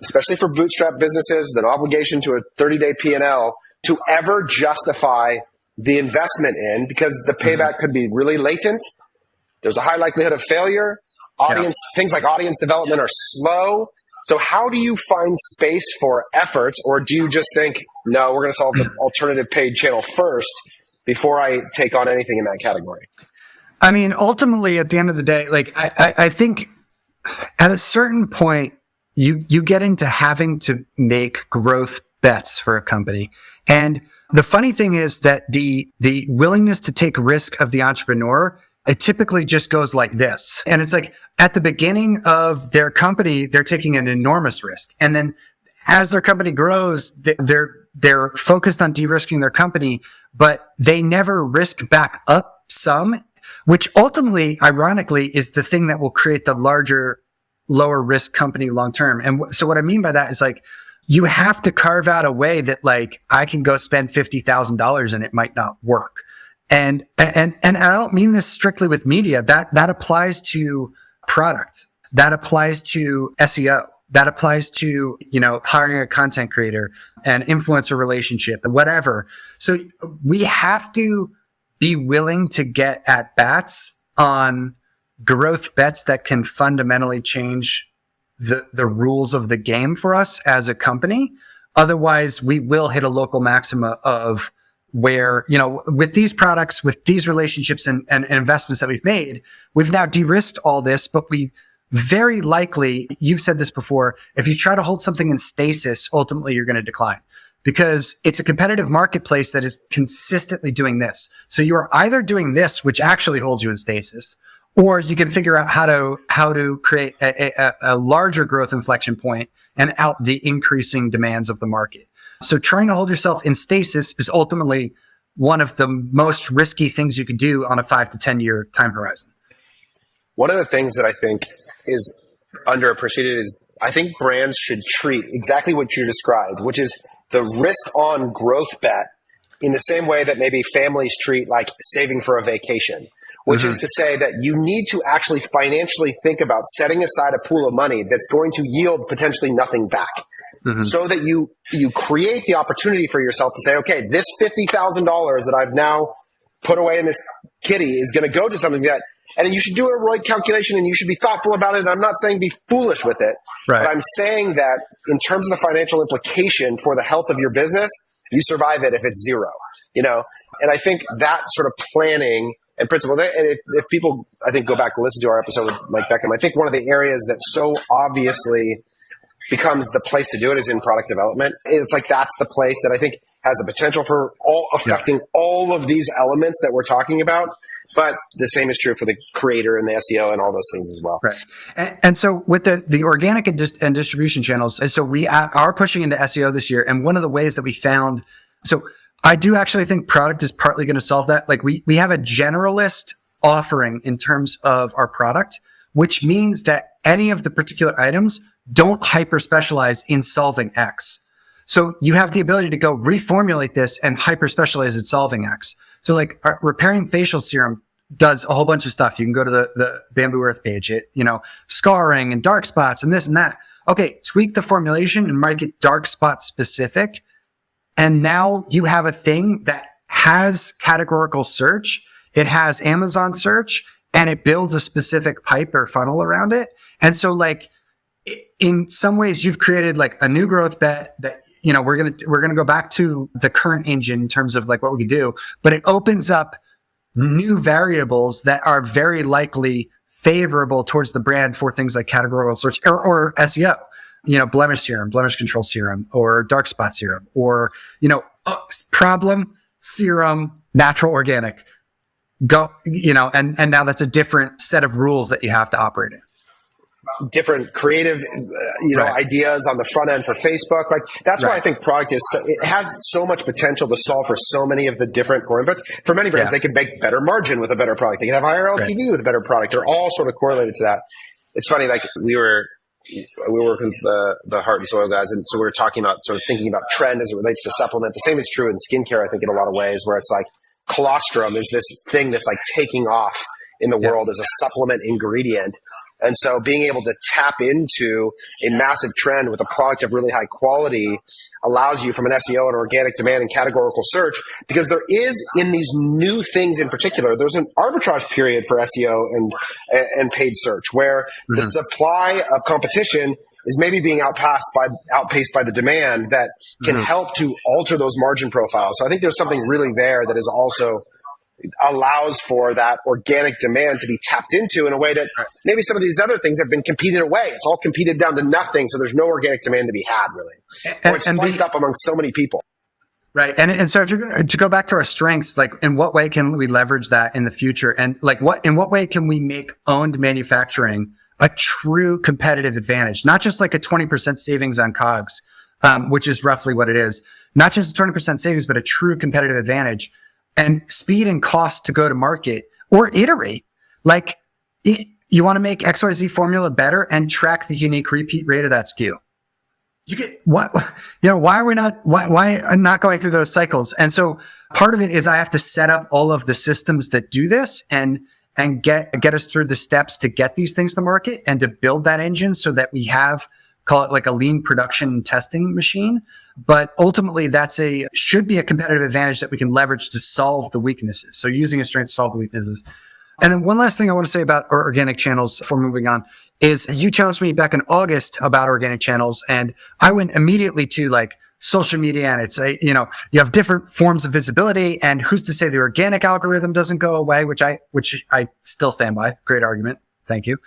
especially for bootstrap businesses with an obligation to a 30-day P&L, to ever justify the investment in, because the payback could be really latent. There's a high likelihood of failure. Things like audience development are slow. So how do you find space for efforts, or do you just think, no, we're going to solve the alternative paid channel first before I take on anything in that category? I mean, ultimately, at the end of the day, like I think at a certain point, you get into having to make growth bets for a company. And the funny thing is that the willingness to take risk of the entrepreneur, it typically just goes like this. And it's like at the beginning of their company, they're taking an enormous risk. And then as their company grows, they're focused on de-risking their company, but they never risk back up some, which ultimately, ironically, is the thing that will create the larger, lower risk company long term. And so what I mean by that is like, you have to carve out a way that like I can go spend $50,000 and it might not work. And I don't mean this strictly with media. That applies to product. That applies to SEO. That applies to, hiring a content creator, an influencer relationship, whatever. So we have to be willing to get at bats on growth bets that can fundamentally change the rules of the game for us as a company. Otherwise, we will hit a local maxima of where, with these products, with these relationships and investments that we've made, we've now de-risked all this, but we very likely, you've said this before, if you try to hold something in stasis, ultimately you're going to decline, because it's a competitive marketplace that is consistently doing this. So you're either doing this, which actually holds you in stasis, or you can figure out how to create a larger growth inflection point and out the increasing demands of the market. So trying to hold yourself in stasis is ultimately one of the most risky things you could do on a 5 to 10 year time horizon. One of the things that I think is underappreciated is I think brands should treat exactly what you described, which is the risk on growth bet, in the same way that maybe families treat like saving for a vacation, which is to say that you need to actually financially think about setting aside a pool of money that's going to yield potentially nothing back, so that you create the opportunity for yourself to say, okay, this $50,000 that I've now put away in this kitty is going to go to something that, and you should do a right calculation and you should be thoughtful about it. And I'm not saying be foolish with it, but I'm saying that in terms of the financial implication for the health of your business, you survive it if it's zero, and I think that sort of planning and principle, and if people, I think, go back and listen to our episode with Mike Beckham, I think one of the areas that so obviously becomes the place to do it is in product development. It's like that's the place that I think has a potential for affecting all of these elements that we're talking about. But the same is true for the creator and the SEO and all those things as well. Right. And so with the organic and distribution channels, and so we are pushing into SEO this year. And one of the ways that we found, so I do actually think product is partly going to solve that. Like we have a generalist offering in terms of our product, which means that any of the particular items don't hyper specialize in solving X. So you have the ability to go reformulate this and hyper specialize in solving X. So like repairing facial serum does a whole bunch of stuff. You can go to the Bambu Earth page, scarring and dark spots and this and that. Okay, tweak the formulation and make it dark spot specific. And now you have a thing that has categorical search. It has Amazon search and it builds a specific pipe or funnel around it. And so like in some ways you've created like a new growth bet that, we're going to go back to the current engine in terms of like what we can do, but it opens up new variables that are very likely favorable towards the brand for things like categorical search or SEO, blemish serum, blemish control serum, or dark spot serum, or, problem serum, natural organic. Go, and now that's a different set of rules that you have to operate in. Different creative, ideas on the front end for Facebook. Like that's why I think product it has so much potential to solve for so many of the different core inputs. For many brands, they can make better margin with a better product. They can have higher LTV with a better product. They're all sort of correlated to that. It's funny, like we work with the Heart and Soil guys, and so we were talking about sort of thinking about trend as it relates to supplement. The same is true in skincare, I think, in a lot of ways, where it's like colostrum is this thing that's like taking off in the world as a supplement ingredient. And so being able to tap into a massive trend with a product of really high quality allows you from an SEO and organic demand and categorical search, because there is in these new things in particular, there's an arbitrage period for SEO and paid search where the supply of competition is maybe being outpaced by the demand that can help to alter those margin profiles. So I think there's something really there that is also allows for that organic demand to be tapped into in a way that maybe some of these other things have been competed away. It's all competed down to nothing. So there's no organic demand to be had, really. Or it's spliced up among so many people. Right. And so if you're going to go back to our strengths, like in what way can we leverage that in the future? And like in what way can we make owned manufacturing a true competitive advantage? Not just like a 20% savings on COGS, which is roughly what it is. Not just a 20% savings, but a true competitive advantage. And speed and cost to go to market or iterate. Like you want to make XYZ formula better and track the unique repeat rate of that SKU. You get why are we not, why not going through those cycles? And so part of it is I have to set up all of the systems that do this and get us through the steps to get these things to market and to build that engine so that we have, call it like a lean production testing machine. But ultimately, should be a competitive advantage that we can leverage to solve the weaknesses. So using a strength to solve the weaknesses. And then one last thing I want to say about our organic channels before moving on is you challenged me back in August about organic channels. And I went immediately to like social media and it's you have different forms of visibility, and who's to say the organic algorithm doesn't go away, which I still stand by. Great argument. Thank you.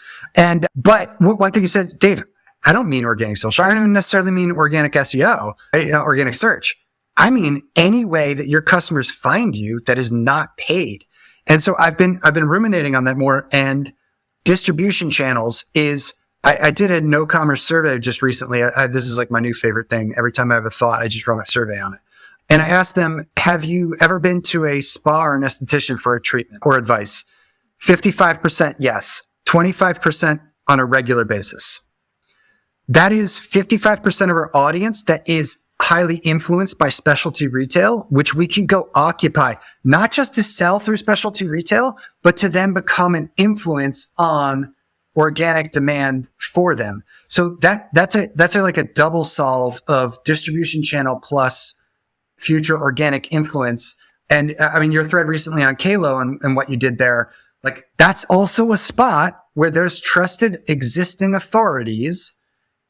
But one thing you said, Dave, I don't mean organic social. I don't even necessarily mean organic SEO, organic search. I mean any way that your customers find you that is not paid. And so I've been ruminating on that more. And distribution channels I did a no commerce survey just recently. This is like my new favorite thing. Every time I have a thought, I just run a survey on it. And I asked them, have you ever been to a spa or an esthetician for a treatment or advice? 55% yes, 25% on a regular basis. That is 55% of our audience that is highly influenced by specialty retail, which we can go occupy, not just to sell through specialty retail, but to then become an influence on organic demand for them. So that's like a double solve of distribution channel plus future organic influence. And I mean, your thread recently on Kalo and what you did there, like that's also a spot where there's trusted existing authorities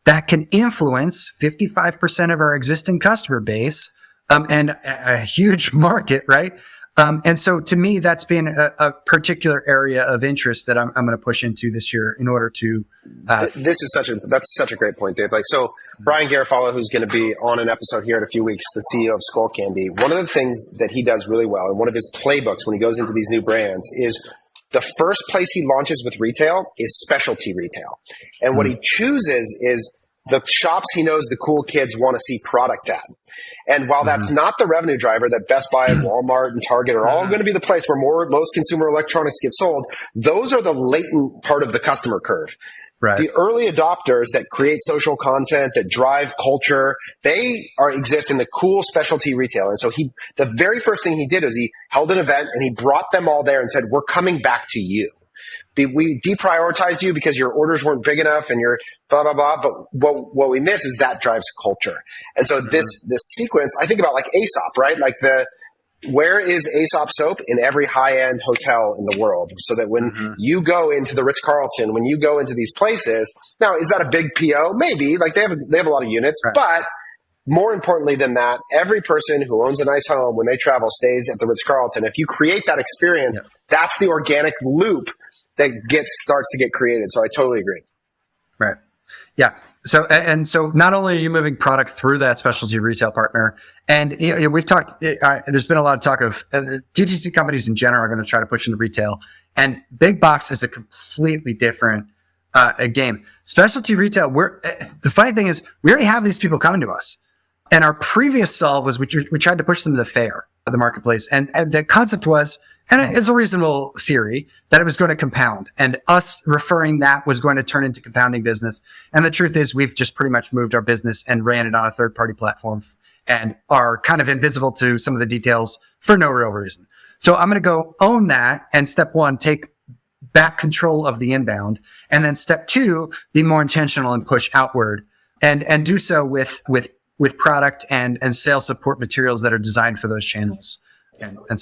that can influence 55% of our existing customer base, and a huge market, right? And so to me, that's been a particular area of interest that I'm going to push into this year in order to. That's such a great point, Dave. Like, so Brian Garofalo, who's going to be on an episode here in a few weeks, the CEO of Skull Candy, one of the things that he does really well, and one of his playbooks when he goes into these new brands is the first place he launches with retail is specialty retail. And what he chooses is the shops he knows the cool kids want to see product at. And while that's not the revenue driver that Best Buy and Walmart and Target are all going to be the place where most consumer electronics get sold, those are the latent part of the customer curve. Right. The early adopters that create social content, that drive culture, they exist in the cool specialty retailer. And so the very first thing he did was he held an event and he brought them all there and said, we're coming back to you. We deprioritized you because your orders weren't big enough and you're blah, blah, blah. But what we miss is that drives culture. And so this sequence, I think about like Aesop, right? Like where is Aesop soap? In every high-end hotel in the world. So that when you go into the Ritz-Carlton, when you go into these places, now, is that a big PO? Maybe. Like they have a lot of units, right. But more importantly than that, every person who owns a nice home when they travel stays at the Ritz-Carlton. If you create that experience, that's the organic loop that starts to get created. So I totally agree. Right. Yeah. So not only are you moving product through that specialty retail partner, and we've talked, there's been a lot of talk of DTC companies in general are going to try to push into retail, and big box is a completely different game. Specialty retail, the funny thing is we already have these people coming to us, and our previous solve was we tried to push them to the fair, the marketplace, and the concept was, and it's a reasonable theory, that it was going to compound, and us referring that was going to turn into compounding business. And the truth is we've just pretty much moved our business and ran it on a third-party platform and are kind of invisible to some of the details for no real reason. So I'm going to go own that, and step one, take back control of the inbound. And then step two, be more intentional and push outward, and do so with product and sales support materials that are designed for those channels.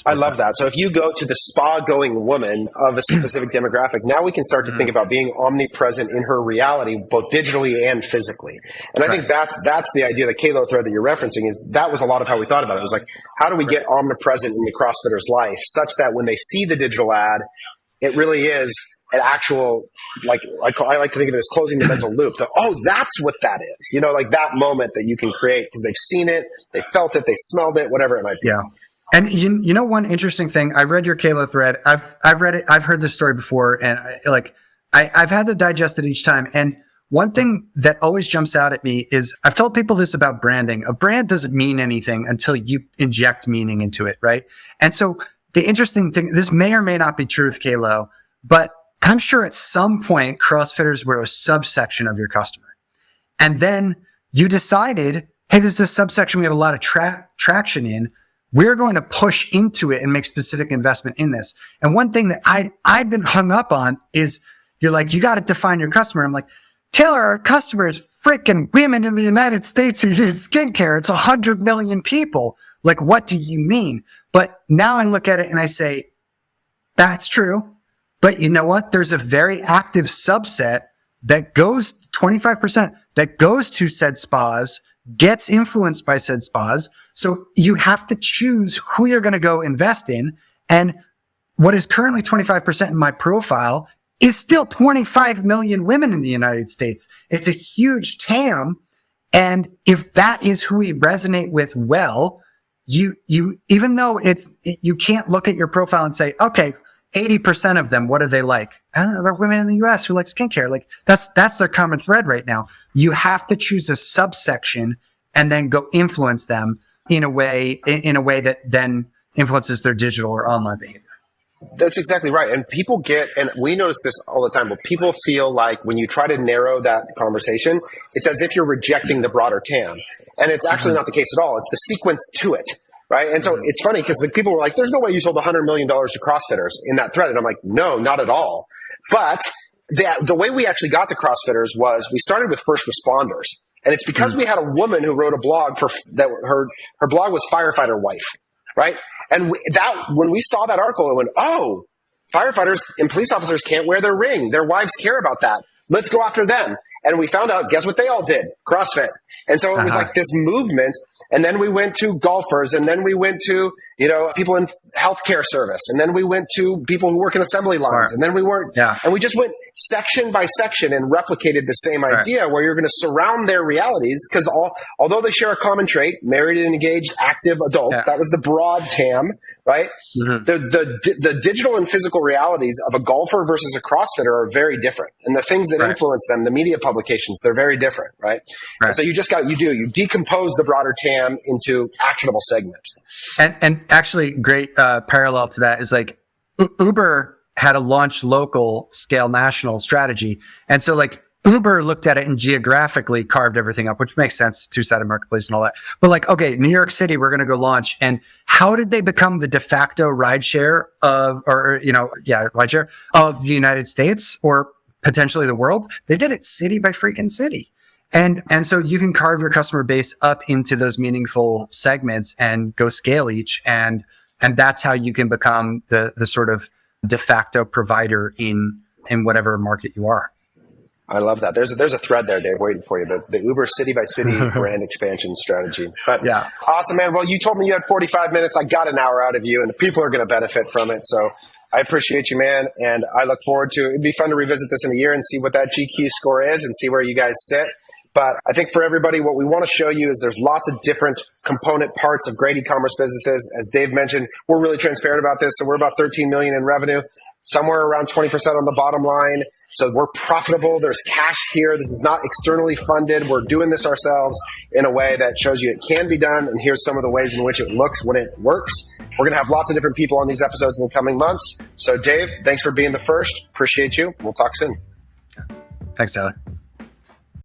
I love that. So if you go to the spa-going woman of a specific demographic, now we can start to think about being omnipresent in her reality, both digitally and physically. And I think that's the idea, the Kalo thread that you're referencing, is that was a lot of how we thought about it. It was like, how do we get omnipresent in the CrossFitter's life such that when they see the digital ad, it really is an actual, like I like to think of it as closing the mental loop. That's what that is. Like that moment that you can create because they've seen it, they felt it, they smelled it, whatever it might be. Yeah. And you know, one interesting thing, I read your Kalo thread. I've read it. I've heard this story before, and I've had to digest it each time. And one thing that always jumps out at me is I've told people this about branding. A brand doesn't mean anything until you inject meaning into it, right? And so the interesting thing, this may or may not be true with Kalo, but I'm sure at some point CrossFitters were a subsection of your customer. And then you decided, hey, there's this subsection we have a lot of traction in. We're going to push into it and make specific investment in this. And one thing that I'd been hung up on is you're like, you got to define your customer. I'm like, Taylor, our customer is freaking women in the United States who use skincare. It's 100 million people. Like, what do you mean? But now I look at it and I say, that's true. But you know what? There's a very active subset that goes 25% that goes to said spas, gets influenced by said spas. So you have to choose who you're going to go invest in. And what is currently 25% in my profile is still 25 million women in the United States. It's a huge TAM. And if that is who we resonate with well, you even though you can't look at your profile and say, okay, 80% of them, what do they like? They're women in the US who like skincare. Like that's their common thread right now. You have to choose a subsection and then go influence them in a way that then influences their digital or online behavior. That's exactly right. And and we notice this all the time, but people feel like when you try to narrow that conversation, it's as if you're rejecting the broader TAM. And it's actually not the case at all. It's the sequence to it, right? And so it's funny because people were like, there's no way you sold $100 million to CrossFitters in that thread. And I'm like, no, not at all. But the way we actually got to CrossFitters was we started with first responders. And it's because we had a woman who wrote a blog her blog was Firefighter Wife, right? And when we saw that article, it went, oh, firefighters and police officers can't wear their ring. Their wives care about that. Let's go after them. And we found out, guess what they all did? CrossFit. And so it was like this movement. And then we went to golfers, and then we went to, people in healthcare service. And then we went to people who work in assembly lines. Smart. And then and we just went section by section and replicated the same idea where you're going to surround their realities because although they share a common trait, married and engaged, active adults, that was the broad TAM, right? Mm-hmm. The digital and physical realities of a golfer versus a CrossFitter are very different. And the things that influence them, the media publications, they're very different, right? And so you decompose the broader TAM into actionable segments. And actually, great parallel to that is like Uber had a launch local, scale national strategy. And so like Uber looked at it and geographically carved everything up, which makes sense, two-sided marketplace and all that. But like, okay, New York City, we're going to go launch. And how did they become the de facto rideshare rideshare of the United States or potentially the world? They did it city by freaking city. And so you can carve your customer base up into those meaningful segments and go scale each. And that's how you can become the sort of de facto provider in whatever market you are. I love that. There's a thread there, Dave, waiting for you. The Uber city by city brand expansion strategy. But awesome, man. Well, you told me you had 45 minutes. I got an hour out of you, and the people are going to benefit from it. So I appreciate you, man. And I look forward to it. It'd be fun to revisit this in a year and see what that GQ score is and see where you guys sit. But I think for everybody, what we want to show you is there's lots of different component parts of great e-commerce businesses. As Dave mentioned, we're really transparent about this. So we're about 13 million in revenue, somewhere around 20% on the bottom line. So we're profitable. There's cash here. This is not externally funded. We're doing this ourselves in a way that shows you it can be done. And here's some of the ways in which it looks when it works. We're going to have lots of different people on these episodes in the coming months. So Dave, thanks for being the first. Appreciate you. We'll talk soon. Thanks, Tyler.